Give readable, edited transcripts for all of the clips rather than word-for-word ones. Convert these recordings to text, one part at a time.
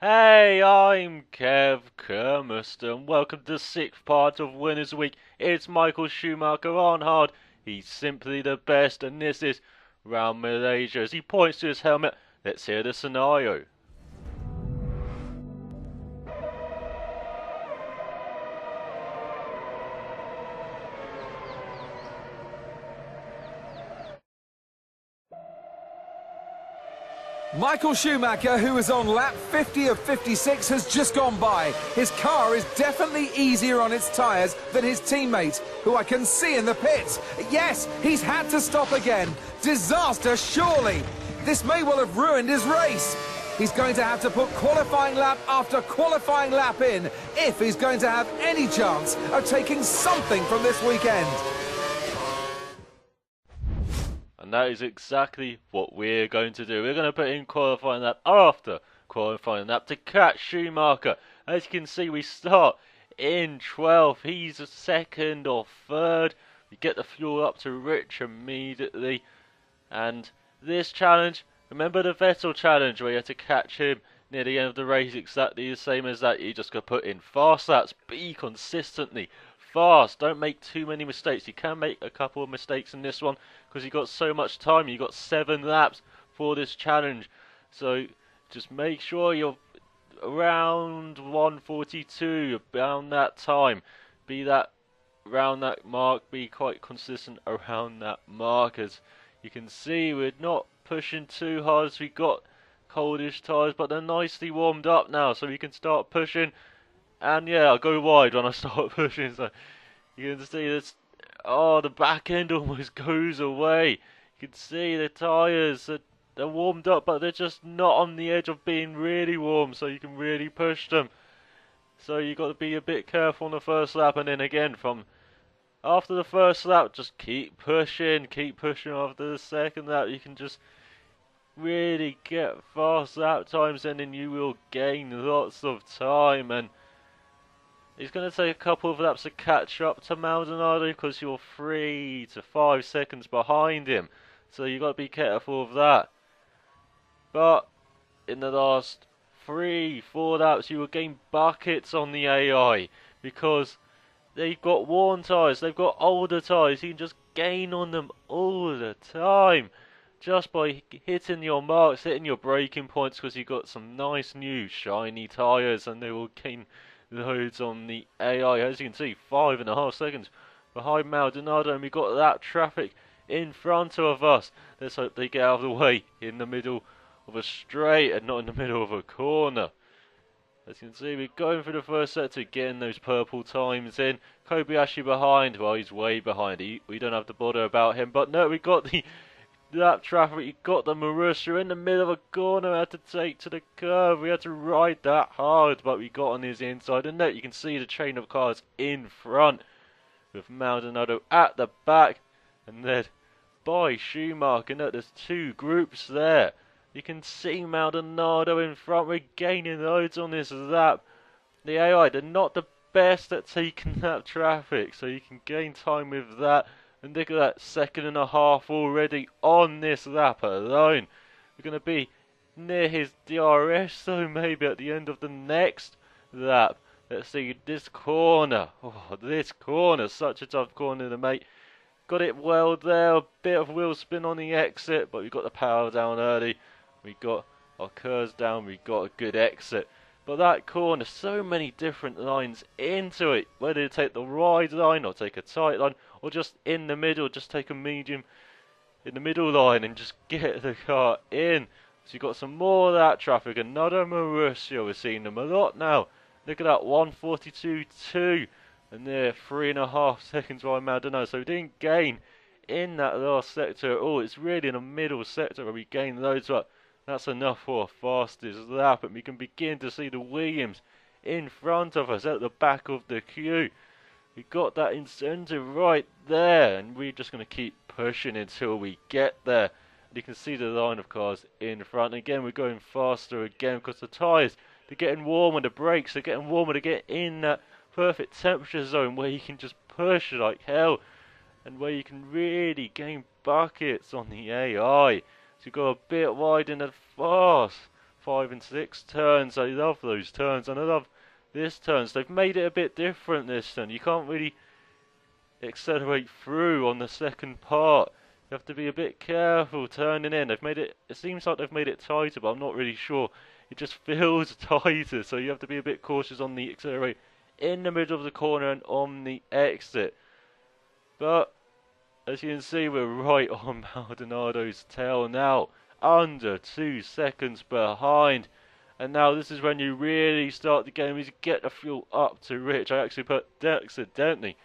Hey, I'm Kev Kermist, and welcome to the sixth part of Winners Week. It's Michael Schumacher on hard. He's simply the best, and this is round Malaysia. As he points to his helmet, let's hear the scenario. Michael Schumacher, who is on lap 50 of 56, has just gone by. His car is definitely easier on its tyres than his teammate, who I can see in the pits. Yes, he's had to stop again. Disaster, surely. This may well have ruined his race. He's going to have to put qualifying lap after qualifying lap in if he's going to have any chance of taking something from this weekend. And that is exactly what we're going to do. We're going to put in qualifying lap after qualifying lap to catch Schumacher. As you can see, we start in 12th. He's a second or third. We get the fuel up to Rich immediately. And this challenge, remember the Vettel challenge where you had to catch him near the end of the race? Exactly the same as that. You just got to put in fast laps. Be consistently fast. Don't make too many mistakes. You can make a couple of mistakes in this one because you got so much time. You got 7 laps for this challenge, so just make sure you're around 142, around that time. Be that around that mark. Be quite consistent around that mark. As you can see, we're not pushing too hard as we got coldish tyres, but they're nicely warmed up now, so we can start pushing. And yeah, I'll go wide when I start pushing, so you can see this. Oh, the back end almost goes away. You can see the tyres, they're warmed up, but they're just not on the edge of being really warm, so you can really push them. So you got to be a bit careful on the first lap, and then again from after the first lap, just keep pushing after the second lap. You can just really get fast lap times, and then you will gain lots of time. And it's going to take a couple of laps to catch up to Maldonado because you're 3 to 5 seconds behind him. So you've got to be careful of that. But in the last 3-4 laps, you will gain buckets on the AI because they've got worn tyres, they've got older tyres. You can just gain on them all the time just by hitting your marks, hitting your braking points, because you've got some nice new shiny tyres, and they will gain loads on the AI. As you can see, 5.5 seconds behind Maldonado, and we got that traffic in front of us. Let's hope they get out of the way in the middle of a straight and not in the middle of a corner. As you can see, we're going for the first sector, getting those purple times in. Kobayashi behind. Well, he's way behind. We don't have to bother about him. But no, we got the lap traffic. We got the Marussia in the middle of a corner. We had to take to the curve. We had to ride that hard, but we got on his inside. And there you can see the chain of cars in front with Maldonado at the back, and led by Schumacher. And there's 2 groups there. You can see Maldonado in front. We're gaining loads on this lap. The AI, they're not the best at taking that traffic, so you can gain time with that. And look at that, 2.5 already on this lap alone. We're going to be near his DRS, so maybe at the end of the next lap. Let's see this corner. Oh, this corner, such a tough corner to make. Got it well there, a bit of wheel spin on the exit, but we got the power down early. We got our curves down, we got a good exit. But that corner, so many different lines into it. Whether you take the wide line or take a tight line, or just in the middle, just take a medium in the middle line and just get the car in. So you've got some more of that traffic. Another Marussia, we're seeing them a lot now. Look at that, 142.2. And they're 3.5 seconds behind Maldonado. So we didn't gain in that last sector at all. It's really in the middle sector where we gained loads, but that's enough for our fastest lap, and we can begin to see the Williams in front of us at the back of the queue. We got that incentive right there, and we're just going to keep pushing until we get there. And you can see the line of cars in front. And again, we're going faster again because the tyres, they're getting warmer, the brakes are getting warmer to get in that perfect temperature zone where you can just push like hell, and where you can really gain buckets on the AI. So you go a bit wide in the fast 5 and 6 turns. I love those turns, and I love this turns. They've made it a bit different this turn. You can't really accelerate through on the second part. You have to be a bit careful turning in. They've made it seems like they've made it tighter, but I'm not really sure. It just feels tighter, so you have to be a bit cautious on the accelerate in the middle of the corner and on the exit. But as you can see, we're right on Maldonado's tail now, under 2 seconds behind. And now this is when you really start the game, is you get the fuel up to rich. I actually accidentally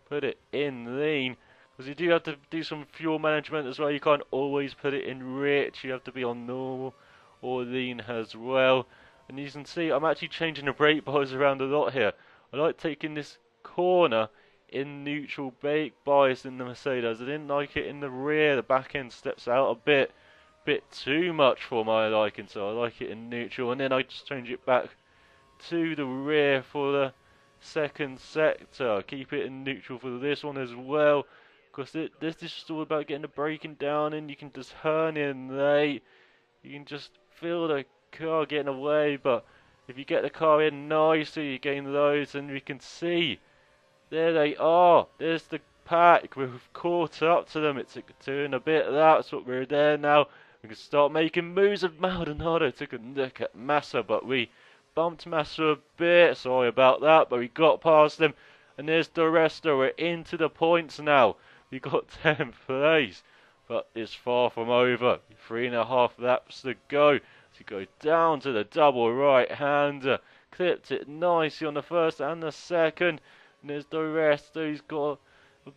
put it in lean, because you do have to do some fuel management as well. You can't always put it in rich, you have to be on normal or lean as well. And you can see I'm actually changing the brake bias around a lot here. I like taking this corner in neutral brake bias in the Mercedes. I didn't like it in the rear. The back end steps out a bit too much for my liking, so I like it in neutral, and then I just change it back to the rear for the second sector. Keep it in neutral for this one as well, because this is just all about getting the braking down, and you can just turn in late. You can just feel the car getting away, but if you get the car in nicely, you gain loads, and we can see there they are. There's the pack. We've caught up to them. It's doing a bit of that. That's what we're there now. We can start making moves. Of Maldonado took a look at Massa, but we bumped Massa a bit. Sorry about that, but we got past him. And there's the rest. We're into the points now. We got 10th place, but it's far from over. 3.5 laps to go. To go down to the double right-hander. Clipped it nicely on the first and the second. And there's the rest who's got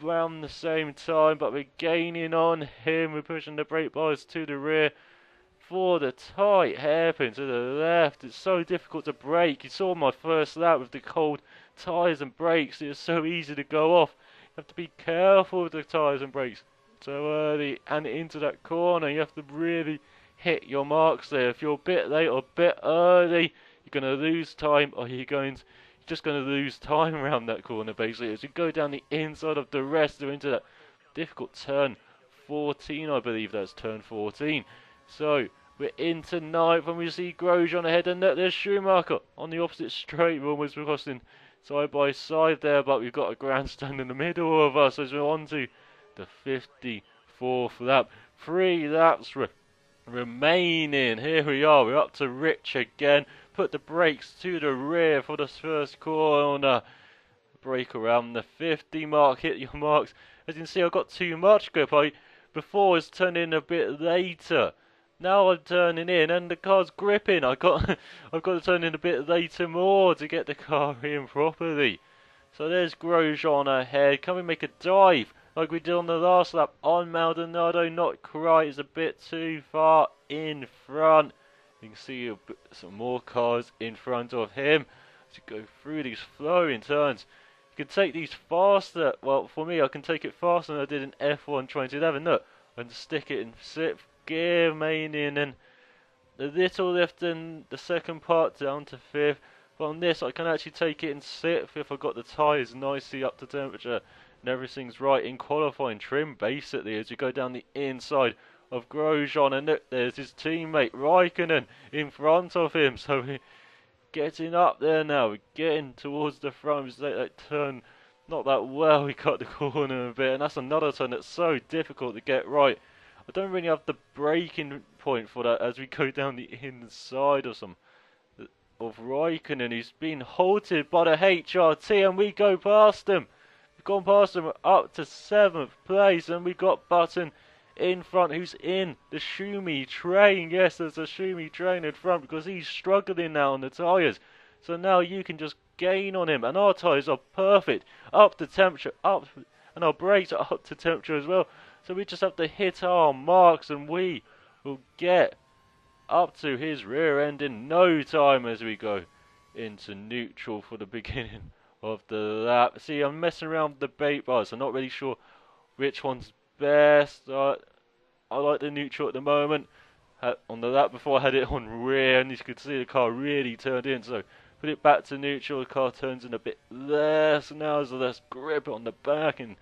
around the same time, but we're gaining on him. We're pushing the brake bias to the rear for the tight hairpin to the left. It's so difficult to brake. You saw my first lap with the cold tyres and brakes. It's so easy to go off. You have to be careful with the tyres and brakes so early and into that corner. You have to really hit your marks there. If you're a bit late or a bit early, you're going to lose time, or you're just going to lose time around that corner basically as you go down the inside of the rest into that difficult turn 14, I believe that's turn 14. So we're into ninth and we see Grosjean ahead, and there's Schumacher on the opposite straight. We're almost crossing side by side there, but we've got a grandstand in the middle of us as we're on to the 54th lap. 3 laps remaining. Here we are, we're up to Rich again. Put the brakes to the rear for the first corner. Brake around the 50 mark, hit your marks. As you can see, I've got too much grip. Before I was turning in a bit later. Now I'm turning in and the car's gripping. I've got to turn in a bit later more to get the car in properly. So there's Grosjean ahead. Can we make a dive like we did on the last lap on Maldonado? Not quite, it's a bit too far in front. You can see some more cars in front of him as you go through these flowing turns. You can take these faster. Well, for me, I can take it faster than I did in F1 2011. Look, I can stick it in 6th gear mainly, and then a little lift in the second part down to 5th. But on this, I can actually take it in 6th if I got the tyres nicely up to temperature and everything's right in qualifying trim, basically, as you go down the inside of Grosjean. And look, there's his teammate Raikkonen in front of him. So we're getting up there now. We're getting towards the front. We take that turn not that well. We cut the corner a bit, and that's another turn that's so difficult to get right. I don't really have the braking point for that as we go down the inside of Raikkonen, who's been halted by the HRT, and we go past him. We've gone past him up to 7th place, and we've got Button in front, who's in the Schumi train. Yes, there's a Schumi train in front because he's struggling now on the tyres. So now you can just gain on him, and our tyres are perfect, up to temperature, and our brakes are up to temperature as well. So we just have to hit our marks, and we will get up to his rear end in no time as we go into neutral for the beginning of the lap. See, I'm messing around with the brake bars. I'm not really sure which one's best. I like the neutral at the moment. On the lap before I had it on rear, and you could see the car really turned in. So put it back to neutral. The car turns in a bit less now, so let's grip it on the back, and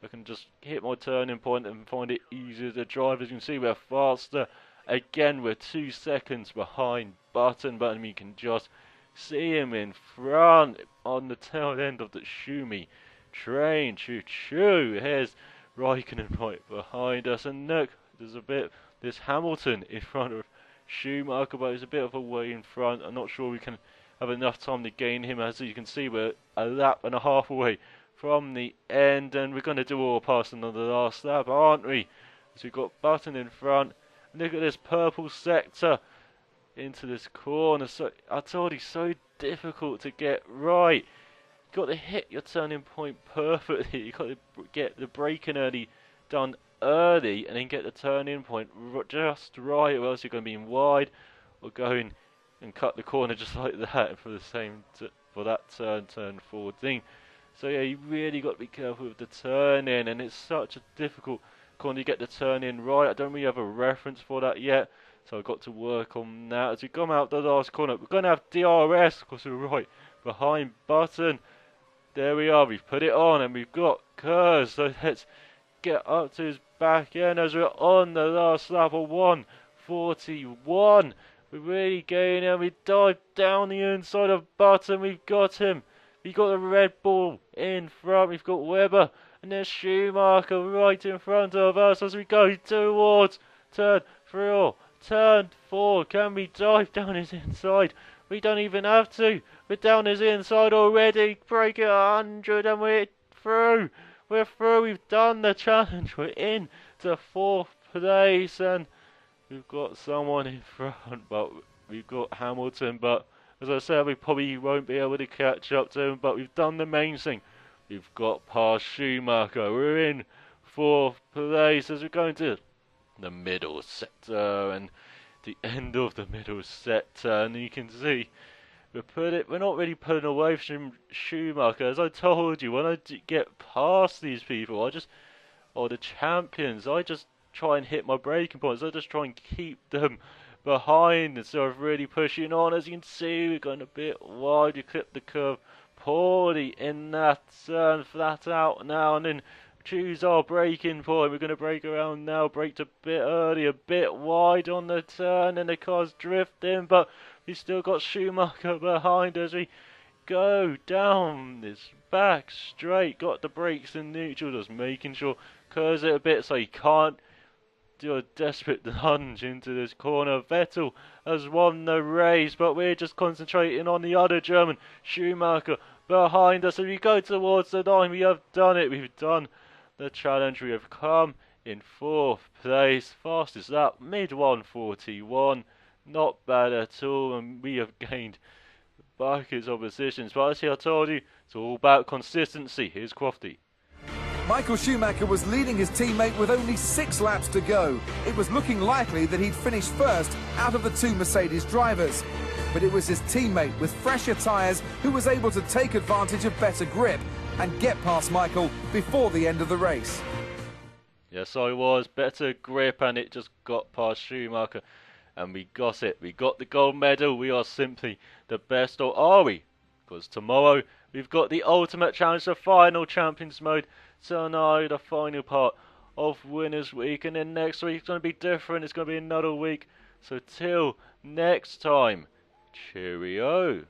I can just hit my turning point and find it easier to drive. As you can see, we're faster. Again, we're 2 seconds behind Button, but we can just see him in front on the tail end of the Schumi train. Choo choo. Here's Raikkonen right behind us, and look, there's Hamilton in front of Schumacher, but there's a bit of a way in front. I'm not sure we can have enough time to gain him. As you can see, we're a lap and a half away from the end, and we're going to do all passing on the last lap, aren't we? So we've got Button in front. Look at this purple sector into this corner. So I told you, so difficult to get right. You've got to hit your turning point perfectly. You've got to get the braking early done early, and then get the turning point just right, or else you're going to be in wide or going and cut the corner just like that for that turn forward thing. So yeah, you really got to be careful with the turn in, and it's such a difficult corner to get the turn in right. I don't really have a reference for that yet, so I've got to work on that. As we come out the last corner, we're going to have DRS, because we're right behind Button. There we are, we've put it on, and we've got Kurz, so let's get up to his back end as we're on the last lap of 1:41. We're really going, and we dive down the inside of Button. We've got him. We've got the Red Bull in front. We've got Webber, and there's Schumacher right in front of us as we go towards turn 3, turn 4. Can we dive down his inside? We don't even have to. We're down his inside already. Break it 100, and we're through. We're through. We've done the challenge. We're in to 4th place, and we've got someone in front, but we've got Hamilton. But as I said, we probably won't be able to catch up to him, but we've done the main thing. We've got past Schumacher. We're in 4th place as we're going to the middle sector and the end of the middle sector. And you can see we're not really pulling away from Schumacher. As I told you, when I get past these people, or the champions, I just try and hit my braking points. I just try and keep them behind instead of really pushing on. As you can see, we're going a bit wide. We clip the curve poorly in that turn, flat out now, and then choose our braking point. We're going to brake around now, braked a bit early, a bit wide on the turn, and the car's drifting, but we've still got Schumacher behind as we go down this back straight. Got the brakes in neutral, just making sure curves it a bit so he can't do a desperate lunge into this corner. Vettel has won the race, but we're just concentrating on the other German, Schumacher, behind us. As we go towards the line, we have done it. We've done the challenge. We have come in 4th place. Fastest lap, mid 1:41. Not bad at all, and we have gained buckets of positions. But as I told you, it's all about consistency. Here's Crofty. Michael Schumacher was leading his teammate with only 6 laps to go. It was looking likely that he'd finish first out of the 2 Mercedes drivers. But it was his teammate with fresher tyres who was able to take advantage of better grip and get past Michael before the end of the race. Yes, I was. Better grip, and it just got past Schumacher. And we got it. We got the gold medal. We are simply the best, or are we? Because tomorrow we've got the ultimate challenge, the final champions mode. Tonight, the final part of Winners Week, and then next week it's going to be different. It's going to be another week. So till next time, cheerio.